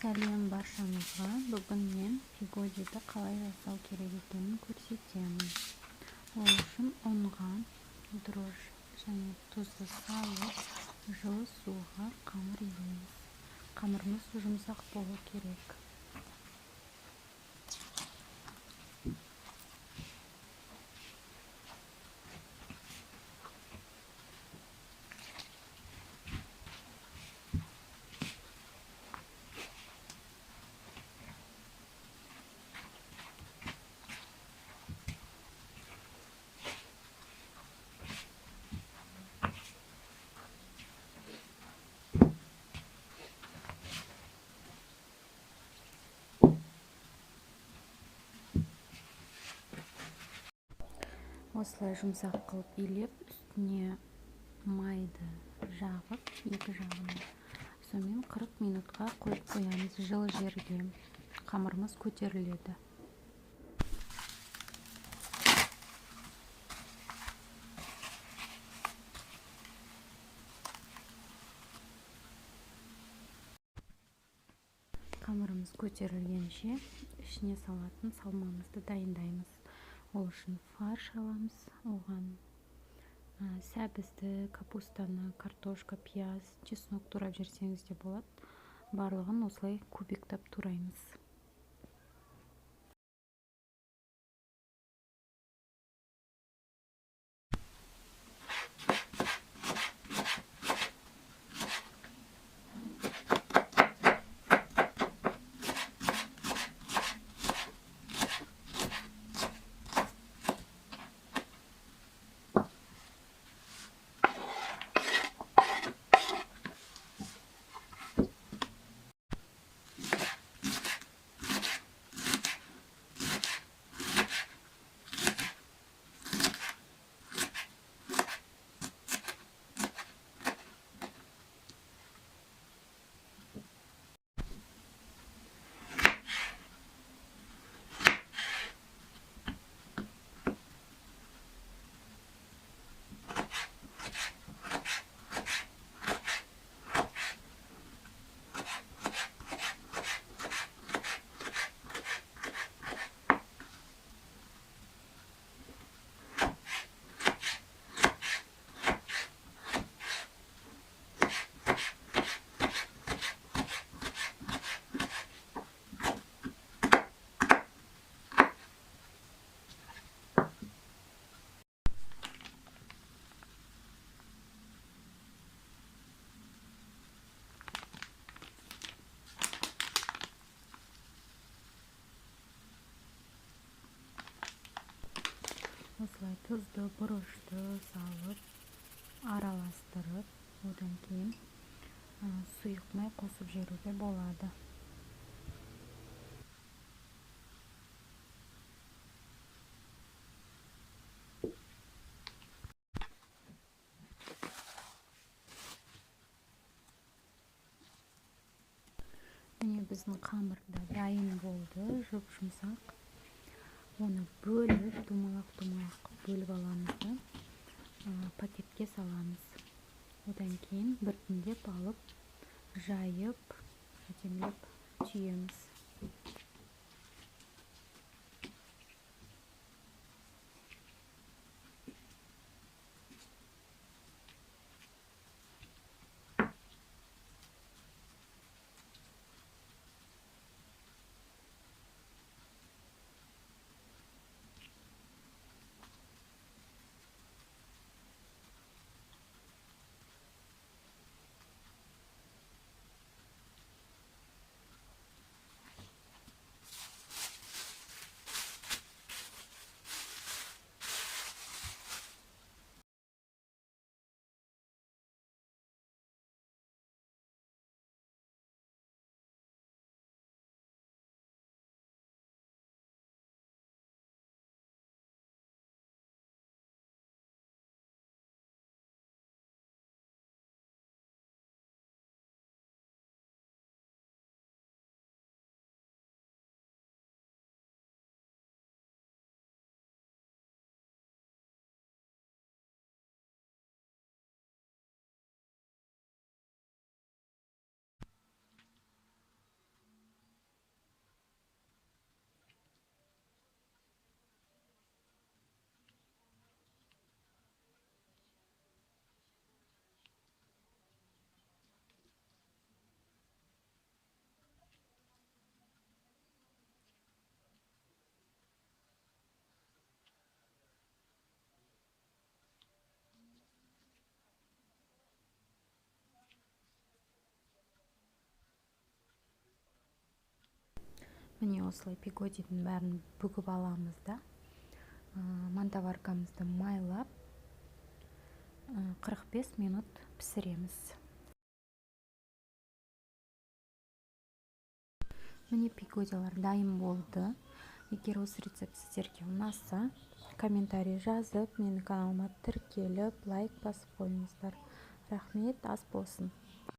Сәлем баршаңызға. Бүгін мен фигозиді қалай жасау керек екенін көрсетемін. Ол үшін ұнға дрожж және тұзды салып, жылы суға қамыр егеміз. Қамырымыз жұмсақ болу керек. Осылай жұмсақ қылып илеп, үстіне майды жағып, екі жағына сонымен 40 минутқа қойып қоямыз. Жылы жерге қамырымыз көтеріледі. Қамырымыз көтерілгенше ішіне салатын салмамызды дайындаймыз. Ол үшін фарш аламыз. Оған сәбізді, капустаны, картошка, пияз, чеснок турап жіберсеңіз де болады. Барлығын осылай кубиктап тураймыз. Осылай тұзды, бұрышты салып, араластырып, одан кейін сұйық май қосып жіберуге болады. Міне біздің қамыр да дайын болды, жұп-жұмсақ. Оны бөліп, домалақ бөліп аламыз да пакетке саламыз. Одан кейін біртіндеп алып, жайып, әдемілеп түйеміз. Міне осылай пигодидің бәрін бүгіп аламыз да мантоваркамызды майлап 45 минут пісіреміз. Міне пигодилар дайын болды. Егер осы рецепт сіздерге ұнаса, комментарий жазып, менің каналыма тіркеліп, лайк басып қойыңыздар. Рахмет, ас болсын.